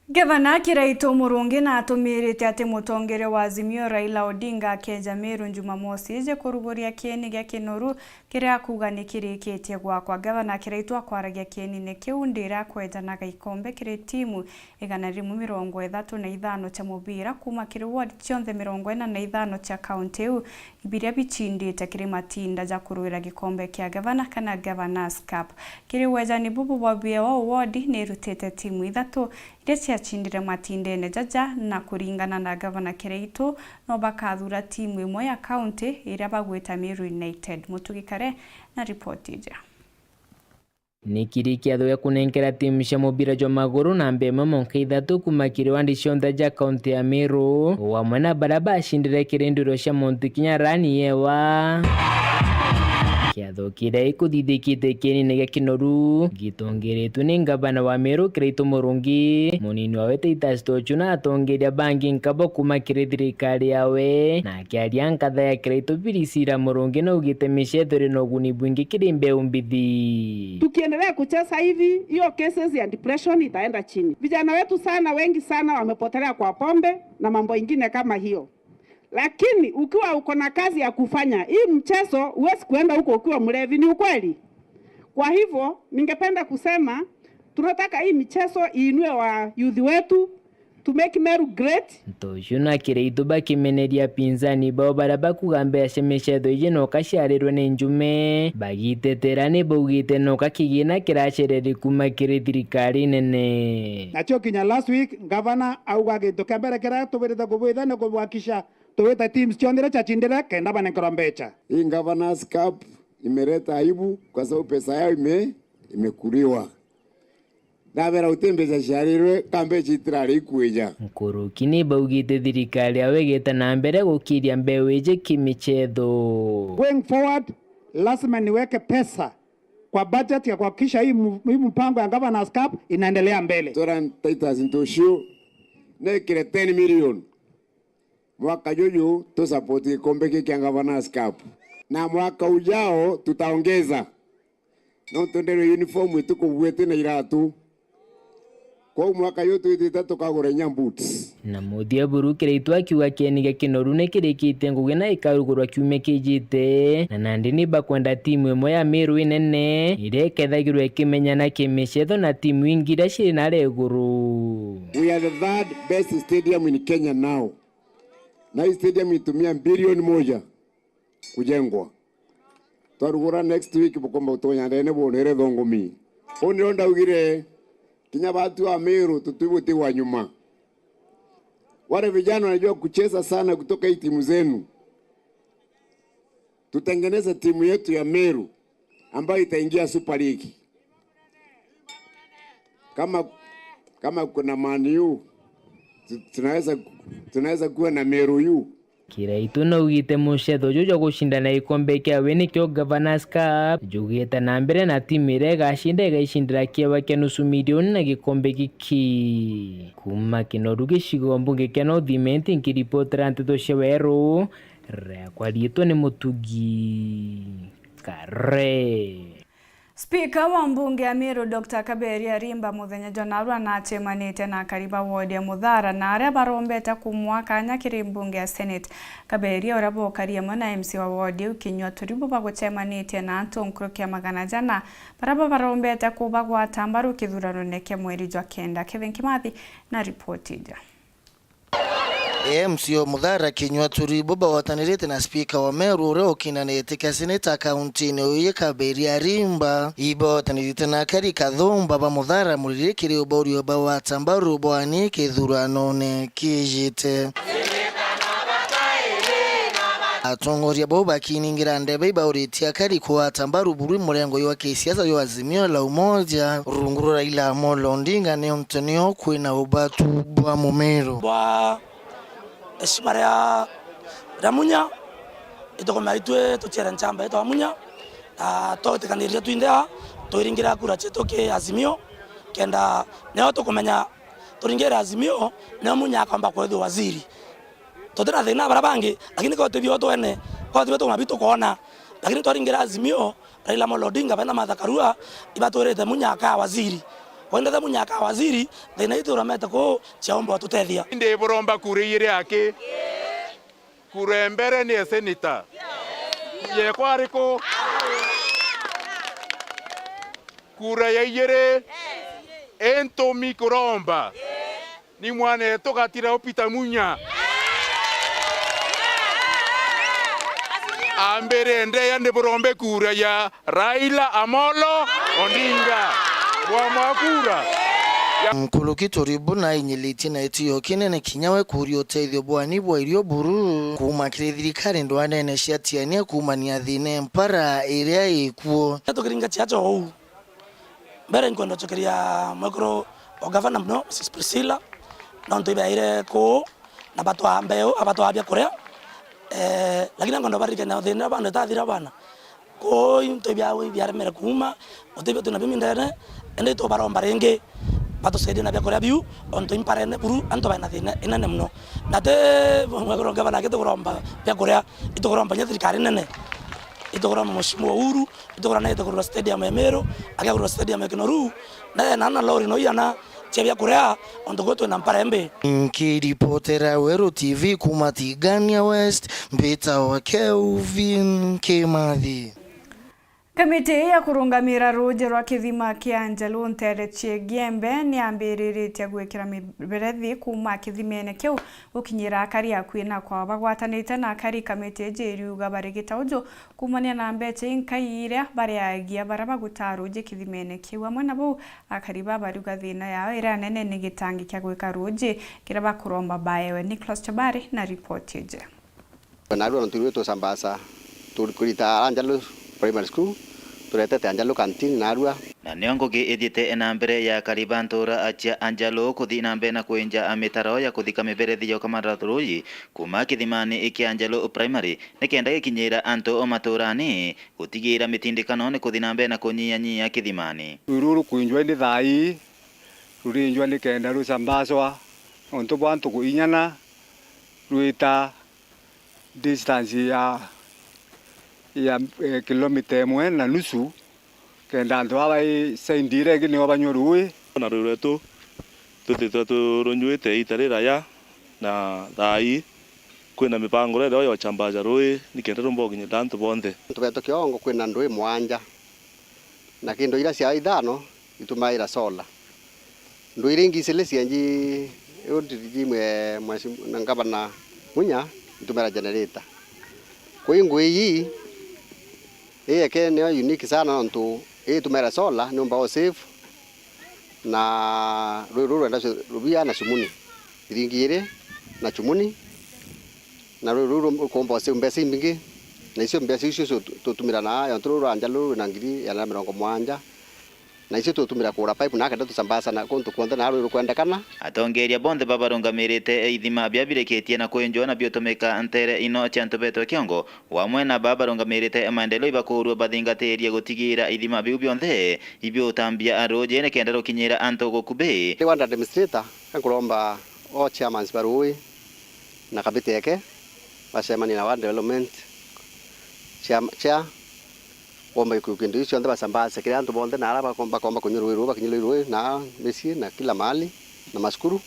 [SPEAKER 1] Gavana Kiraito Murungi na atumirite ati mutongere wa Azimio Raila Odinga akenja Meru Jumamosi je kuruguria kieni gya kinoru kiria kuga ni kirikitie gwakwa. Gavana Kiraito akwaragia kieni ne kiu ndira kwetanaga ikombe kiri timu 135 cha mubira kuma kiri ward cionthe 45 cha county u ibiria bichindite kiri matinda ja kuruira gikombe kia gavana kana Governors Cup. Kiri wejani bubu wabia wa ward ni rutete timu 3 iria chindire matindene jaja na kuringana na Gavana Kiraito no bakathura timu imwe ya county iria bagweta Meru United. Mutugikare na ripoti ija.
[SPEAKER 4] Nikiri kiatho ya kunenkera timu cia mubira jwa maguru na mbema monka 3 kuma kiri wandi cionthe ja county ya Meru wamwe na baraba ashindire kirindiro cia Mount Kenya rani yewa kiatho kiria ikuthithikite kieni gya kinoru gitongeretwe ni Gavana wa Meru Kiraito Murungi munini wa Wete Stochu na atongeria bangi nkabo kuma kiri thirikari yawe na akiaria nkatha ya Kiraito Birisira Murungi na ugite michethure na uguni bwingi kiri mbeu mbithi.
[SPEAKER 5] Tukiendelea kucheza hivi hiyo cases ya depression itaenda chini. Vijana wetu wengi sana wamepotelea kwa pombe na mambo ingine kama hiyo. Lakini ukiwa uko na kazi ya kufanya, hii mchezo huwezi kuenda huko ukiwa mlevi, ni ukweli. Kwa hivyo ningependa kusema tunataka hii michezo iinue wa youth wetu to make Meru great.
[SPEAKER 4] Toshuna Kiraito bakimeneria pinzani bao baraba kugambia shemeshetho ije no kasharirwe ni njume bagiteterane bugite no kakigina kirashereri kuma kiri thirikari nene.
[SPEAKER 11] Nacho kinya last week governor auga gintu kambere kira tubirite kubwitha ne kubwakisha tuweta teams chondera chachindira kenda banekora mbecha.
[SPEAKER 12] Hii Governors Cup imeleta aibu kwa sababu pesa yao imekuliwa. Ndabera utembeza sharirwe kambe chitrari kueja.
[SPEAKER 4] Nkurukini baugite thirikari awegeta na mbere gukiria mbeu ije kimichetho.
[SPEAKER 11] Going forward lazima niweke pesa kwa budget ya kuhakikisha hii mpango ya Governors Cup inaendelea mbele.
[SPEAKER 12] Tora Titus Ntosho nekire 10 million. Mwaka juju to support kikombe hiki ya Governors Cup. Na mwaka ujao tutaongeza. No tondero uniform yetu kubwete na iratu. Kwa mwaka yote itatu kagura nyamboots.
[SPEAKER 4] Na muthia buru Kiraito akiuga kieni gya kinoru ne kirikite ngugi na ikarugurwa kiume kijite na nandi ni bakwenda timu imwe ya Meru inene ire kethagirwe kimenyana kimichetho na timu ingira ciri na reguru.
[SPEAKER 12] We are the third best stadium in Kenya now. Na hii stadium itumia bilioni 1 kujengwa. Twarugura next week bukomba utonya ndene bonere thongomi. Onionda ugire kinya watu wa Meru tutubuti wa nyuma. Wale vijana wanajua kucheza sana kutoka hii timu zenu. Tutengeneze timu yetu ya Meru ambayo itaingia Super League. Kama kuna Man U tunaweza kuwa na Meru U.
[SPEAKER 4] Kiraito no ugite muchetho jujo gushindana ikombe kia wini kyo Governors Cup jugite na mbere na timu ire gashinda igashindira kiwa kia nusu milioni na gikombe giki kuma kinoru gicigo mbunge kia North nkiripotera Nteto cia Weru kwa rieto ni Mutugi Kare.
[SPEAKER 1] Speaker wa mbunge ya Meru Dr. Kaberi arimba muthenya jonarwa na achemanite na kariba ward ya Muthara na aria barombeta kumwaka nyakiri mbunge ya Senate. Kaberi orabo karia mana MC wa ward ukinywa turibu baguchemanite na anto nkrokia magana jana baraba barombeta kubagwa tambaru kithurano neke mweri jwa kenda. Kevin Kimathi na ripoti ija.
[SPEAKER 13] MCO Muthara Kinyua Turibo bawatanirite na speaker wa Meru ure ukinanite ka seneta kaunti-ini uye Kaberia Rimba ibawatanirite na Kari Kathumba ba Muthara muririkiri uborio bawatambaru bwani kithurano-ini kijite atongoria bo bakiningira ndebe bauritia Kari kuwatambaru buri murengo wa kisiasa yo Azimio la Umoja runguru Raila Amolo Odinga ne Antonio kwina ubatu bwa Mumeru
[SPEAKER 15] bwa esimaria ramunya itoko maitwe tutira nchamba ito amunya to tekaniria tuindea toiringira kura cheto ke Azimio kenda neo tokomenya toringira Azimio neo munya kwamba kwetho waziri totena thina barabangi lakini ko tebio to ene ko tebio to mabito kona lakini toringira Azimio Raila Amolo Odinga bana mathakarua ibatorete munya ka waziri kwenda munya ka waziri thina itu rameta ko chaomba tutethia
[SPEAKER 16] inde boromba kuriyire ake kurembere ni seneta ye kwariko kura yeyere ento mikoromba ni mwane togatira opita munya ambere nde yande borombe kura ya Raila Amolo Odinga bwa mwakura
[SPEAKER 13] Mkulukitoribu na inyiliti na itiyo kinene kinyawe kuri oteithio bwani bwa irio buru kuma kirithirikari ndwane ne ciatiania kuma ni athine mpara iria ikuo
[SPEAKER 15] tokiringa chiacho huu mbere nkondo chokeria mwekro o governor no Mrs Priscilla na ndo ibaire ko na batu ambeo abatu abia korea lakini ngondo barike na thina bana tathira bana ko into bia mere kuma otebio tuna bimindene ende to baromba renge pato sedi na bia korea biu onto imparene buru anto bana thina inene mno na te mwekro gavana ke to goromba bia korea ito goromba nyathirikari nene ito goromba mheshimiwa Uhuru ito gorana ito goromba stadium ya Meru aka goromba stadium ya Kinoru na lori no yana chebia korea onto goto na mparembe
[SPEAKER 13] Nkiripotera Weru TV kuma Tigania West mbita wa Kelvin Kimathi.
[SPEAKER 1] Kamiti ya kurungamira ruji rwa kithima kia Anjelu Nteto Giembe ni ambiriritie gwikira miberethi kuma kithimene kiu gukinyira akari akwina kwa bagwatanite na akari kamiti jiriuga barigita ujo kumania na mbeche inkaire bariagia baraba gutaruji kithimene kiu amwe nabo akari babaruga thina yao ira nene ni gitangi kia gwika ruji kira bakuromba baewe Nicholas Chabari na report yeje
[SPEAKER 17] Naruo nturuto sambasa turkurita Anjelu Primary School turete Anjelu canteen narua
[SPEAKER 18] na niongo ge edite enambere ya karibantora acha Anjelu kuthi nambe na kuenja ametaro ya kuthika miberethi yo kamara turuyi kuma kithimani iki Anjelu Primary nikenda gikinyira anto o maturani gutigira mitindikano ni kuthi nambe na kunyia kithimani
[SPEAKER 19] ruru kuinjwa ni thai rurinjwa ni kenda rusambaswa onto bwantu kuinyana ruita distance ya kilomita 1.5 kenda ndo abai sendire gini obanyorui
[SPEAKER 16] na rureto tutito runjuite itarira ya na thai kwina mipango rero yo chambaja rui nikenda rumbo ginyi tantu bonde
[SPEAKER 17] tubeto kiongo kwina ndui mwanja na kindo ira cia ithano itumaira sola ndui ringi sile cianji Imwe na ngabana munya itumera generator kwa ngwe hii yake ni unique sana ntu itumera sola nyumba o safe na ruru enda rubia na sumuni iringire na chumuni na ruru kombo se mbesi mbingi na icio mbesi icio tutumira na ya ruru Anjelu na ngiri ya 70 na icio tutumira kura pipe na kada tusambasa na kontu kwenda na ruru kwendekana
[SPEAKER 18] atongeria bonde babarungamirite ithima biabireketie na kwenjwa na biotomeka ntere ino cha Nteto kiongo wamwe na babarungamirite maendeleo ibakuru bathingateria gutigira ithima biu bionthe ibio tambia aroje ne kenda rukinyira anto gokube
[SPEAKER 17] wanda administrator kankuromba o chairman barui na kabiti yake wasemani na wa development cha omba kukindu icio ndo basambasa kile antu bonde na araba komba kunyuruiru bakinyuruiru na mesi na kila mali na maskuru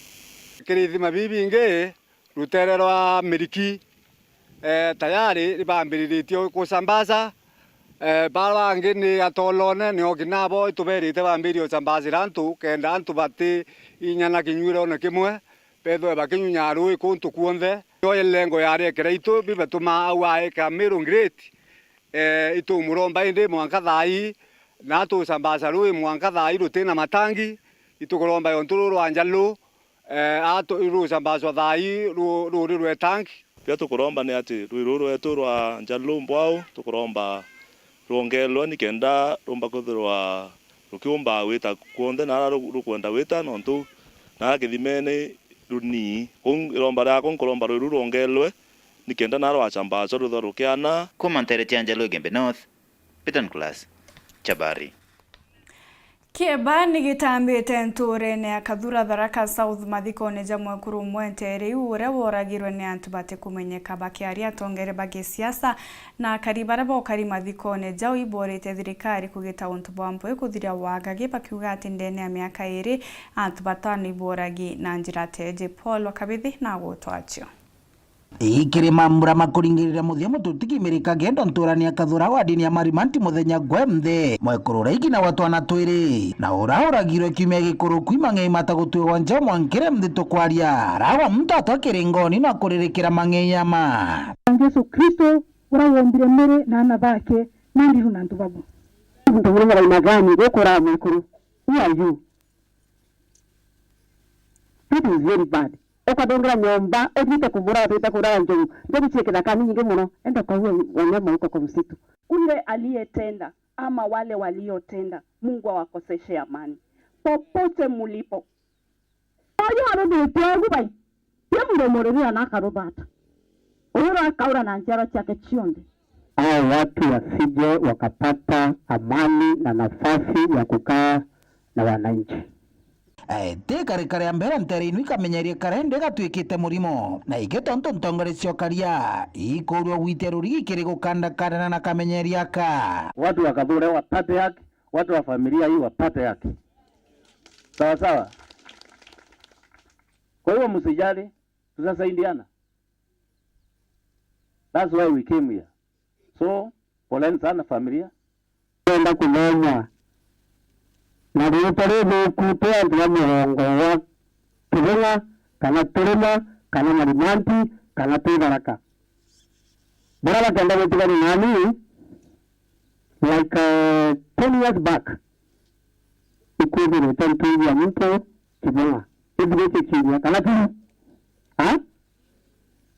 [SPEAKER 19] kile ithima bibi nge rutererwa miriki tayari ribambiriritio kusambasa bala ngini atolone ni oginabo tuberite bambirio sambasa rantu kenda antu bati inyana kinywiro na kimwe petho bakinyunya rui kuntu kuonthe yo lengo yare kreito bibe tuma awae Meru great itu muromba inde mwanka thai na tu sambaza rui mwanka thai rutena matangi itu kuromba yonturu anjalo ato iru sambaza thai ru tanki
[SPEAKER 16] pia tukuromba ni ati ruru etu rwa njalo mbwao tukuromba rongelwa nikenda romba kuthirwa rukiumba wita kuonde na rukwenda wita nontu na githimene runi romba ra konkolomba ruru rongelwe nikenda na rwachamba so rutho rukiana
[SPEAKER 18] Kumantere Njalo Gembe North Piton Class Chabari
[SPEAKER 1] Kieba nigitambite nturene akathura Tharaka South mathikone jamwe kurumwe ntere ure woragirwe ni antu bate kumenyeka bakiaria tongere bage siasa na karibara bokari mathikone jau iborete thirikari kugita untu bwambo ikuthiria wagage bakiuga ati ndene ya miaka iri antu batano iboragi na njira teje Paul wakabithi na gutwachio
[SPEAKER 14] ikiri mambura makuringirira muthia mututiki mirika gendo nturani akathura wa dini ya marimanti muthenya gwemthe mwekurura igina watwana twiri na uragirwe kiumia gikuru kwima ngei matagutwe wanja mwankire mthito kwaria rawa mtoto akiringoni na kuririkira mang'eyama
[SPEAKER 20] Yesu Kristo urawombire mere na ana bake nandiru na ntubabu ndumure mara gani gukora mwekuru who are you? That is very bad. Okadongra nyomba odite kubura odite kurara njogu ndio chekela kani nyingi muno enda kwa huyo wanyama huko kwa msitu
[SPEAKER 5] Ule aliyetenda ama wale waliotenda, Mungu awakoseshe amani popote mulipo.
[SPEAKER 20] Ayo arudi twangu bai pia mdomorera na karobata ora kaura na njaro chake chionde
[SPEAKER 11] hao watu wasije wakapata amani na nafasi ya kukaa na wananchi.
[SPEAKER 14] te kare ya mbere ntere inu ikamenyerie karende gatwikite murimo na igetonto ntongore ciokaria ikurwo gwiteruri ikiri gukandakana na kamenyeria ka
[SPEAKER 11] Watu wakabure wapate haki, watu wa familia hii wapate haki. Sawa sawa. Kwa hiyo msijali, tutasaidiana. That's why we came here. So, poleni sana familia. Kwenda kumenya. Na rĩu kutoa ndio mrongo wa Kibunga kana Turuma kana Marimanti kana Tharaka. Bora kenda wetu nani like 10 years back ikuwa ni tantu ya mto Kibunga hivi kichini kana tu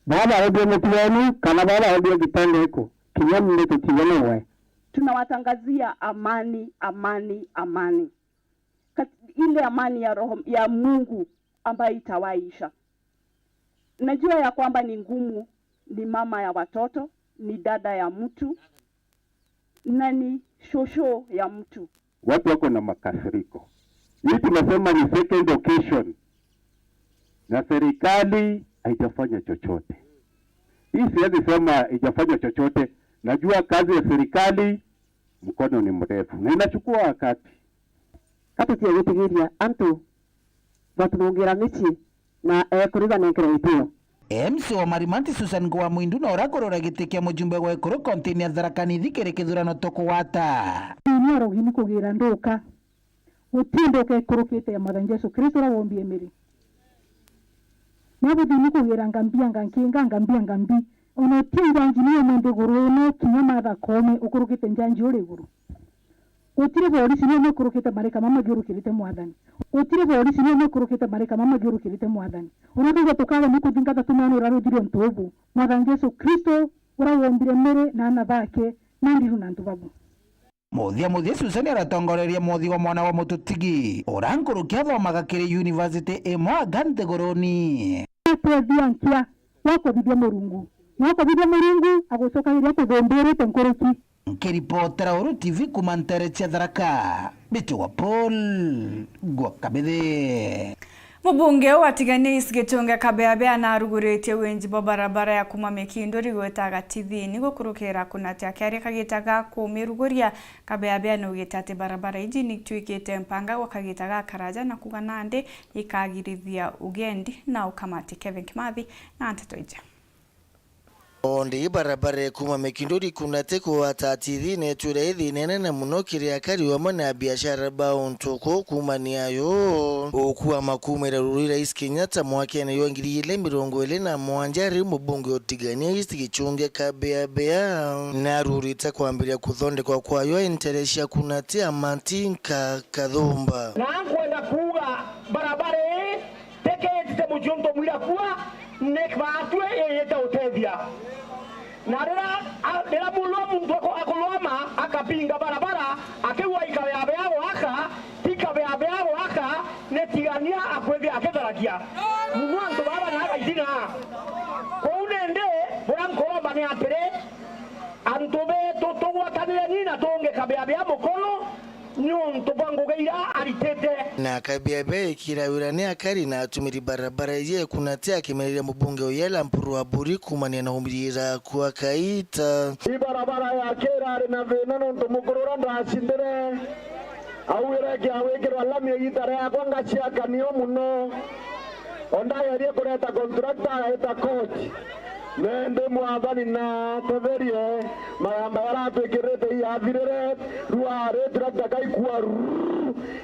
[SPEAKER 11] baba ndio mtuani kana baba ndio kitendo hiko kinyama ndio kichelewe.
[SPEAKER 5] Tunawatangazia amani, amani, amani. Ile amani ya roho ya Mungu ambayo itawaisha. Najua ya kwamba ni ngumu, ni mama ya watoto, ni dada ya mtu, na ni shosho ya mtu.
[SPEAKER 11] Watu wako na makasiriko. Hii tunasema ni second occasion. Na serikali haijafanya chochote. Hii siwezi sema haijafanya chochote. Najua kazi ya serikali mkono ni mrefu na inachukua wakati.
[SPEAKER 20] Hapo tia gutigiria antu batumugira mici na kuriba nekera itio.
[SPEAKER 14] MC wa Marimanti Susan Ngwa Mwindu na urakorora gitikia mujumbe wa ekoro kontini ya Tharaka Nithi kiri kithurano tokwata.
[SPEAKER 20] Ni arogini kugira nduka. Utindoke ekorokete ya Mwathani Yesu Kristo rawombie miri. Nabo dini kugira ngambia ngambi. Ono tinga njini mwende guru no kinyama da kome ukurukite njanji uri guru. Utire polisi ni ukurukite marika mama giuru kirite Mwathani. Utire polisi ni ukurukite marika mama giuru kirite Mwathani. Unakuja tukaba niko dingata tumano rarudiri ontobu. Mwathani Yesu Kristo urawombire mere na ana bake nandiru na ntubabu.
[SPEAKER 14] Muthia Susan aratongoreria muthi wa mwana wa mututigi urankurukia thomaga kiri university imwe gante goroni.
[SPEAKER 20] Atethia wako bibia Murungu. Mwako bibia Murungu agosoka iria kugombere tenkoreki.
[SPEAKER 14] Nkiripotera Weru TV kumantere cia Tharaka Biti wa Paul Gwakabithe.
[SPEAKER 1] Mubunge watigania isigetonga kabeabea na arugurete wenji barabara ya kuma Mekindo rigwetaga TV kurukira kunatia kari kagitaga kumiruguria kabeabea no gitate barabara iji nitwikite mpanga wakagitaga karaja na kuganande ikagirithia ugendi na ukamati Kevin Kimathi na Nteto ija.
[SPEAKER 13] Onde barabara kuma mekindori kuna teko watatithi netura ithi nene na muno kiria kari wa mana biashara bauntoko kuma ni ayo okuwa makumira ruri Rais Kenyatta mwaka na yongiri ile mirongo ile na mwanjari mubunge otigania isti gichunge kabea na ruri takwambiria kuthonde kwa kwayo interesha kuna tia mantinka kadhumba
[SPEAKER 11] na kwenda kuga barabara teke mujunto mwira kuwa nekbatwe yeta utethia na rera mulo mundu akoloma akapinga barabara akiwa ikabeabe abo aka tikabeabe abo aka netigania akwethe aketharakia mwanzo baba na akaidina ko unende borankoloma ne apere antobe totogwatanira nina tonge kabeabe abo kolo nyonto bango geira aritete
[SPEAKER 13] na kabiabe kirawira ne akari na atumiri barabara ye kuna tia kimerera mubunge oyela mpuru wa buri kumania na umirira kwa kaita
[SPEAKER 11] barabara ya kera na venano ntomukorora ndashindere awira kyawekera lami yitare akwanga chiaka niyo muno onda yari kureta contractor eta coach nende mwathani na teverie mayamba yaratwikirite yathirire ruare tractor kaikua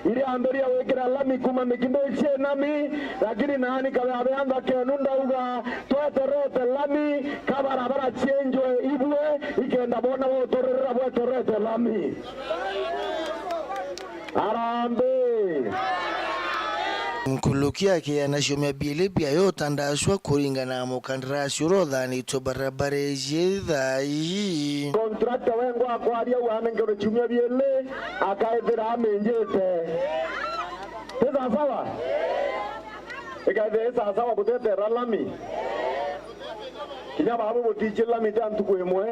[SPEAKER 11] ile amberia wekera lami kuma mikindo nami lakini nani kabe anda kenunda uga toterete lami kabarabara chenjwe ibwe ikenda bona wotorera wotorete lami arambe
[SPEAKER 13] Nkulukia ke anashomya bile bia yotandashwa kuringana na mukandarasi urodhani to barabara jedhai
[SPEAKER 11] contractor wengo akwaria wana ngero chumya bile akaethera amenjete teza sawa ikaethera sawa kutetera lami kinya babu botije lami tantu kwemwe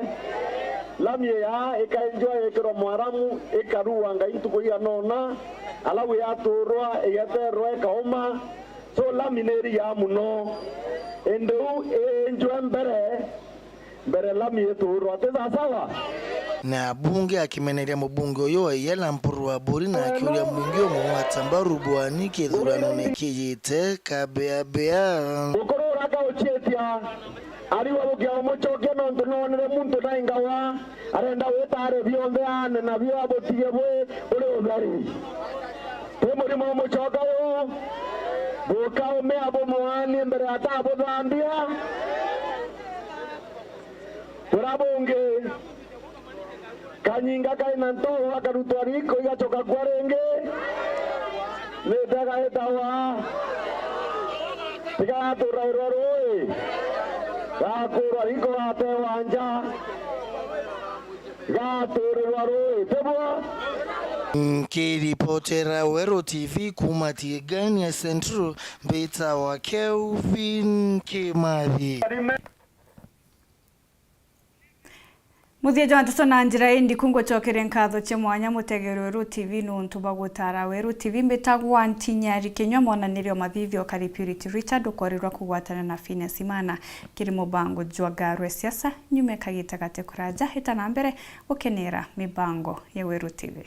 [SPEAKER 11] lami ya ikaenjoy ekero mwaramu ekaruanga intuko ya nona alawe ya torwa eyaterwa kaoma so lamineri ya muno endo enjoy mbere lami etorwa teza sawa
[SPEAKER 13] na bunge akimeneria mubunge oyo yela mpuru wa buri na akiuria mbunge omwatambaru bwani kethurano nekiyite kabea
[SPEAKER 11] ukorora ka ochietia ariwa bukia omochoke nonto nonere muntu naingawa arenda wetare bionde ane na bio abotige bwe ule obari temuri mo mochoka yo buka ome abo mwani mbere ata abo dhambia turabunge kanyinga kaina ntoho akarutwariko igachoka kwarenge netaga etawa tiga turairoroi gakura iko ate wanja gaturwaroi tebwa
[SPEAKER 13] Kiripotera Weru TV kumatigani ya Central Beta wa Kelvin Kimathi
[SPEAKER 1] Muthia Nteto na njira indi kungo chokere nkatho che mwanya mutegero Weru TV nuntu bagutara Weru TV mbetagwa ntinyari kenywa monanirio mathithio kari Purity Richard ukorirwa kugwatana na Finance Imana kiri mubango jwagarwe siasa nyume kagita gate kuraja hita na mbere ukenera mibango ya Weru TV.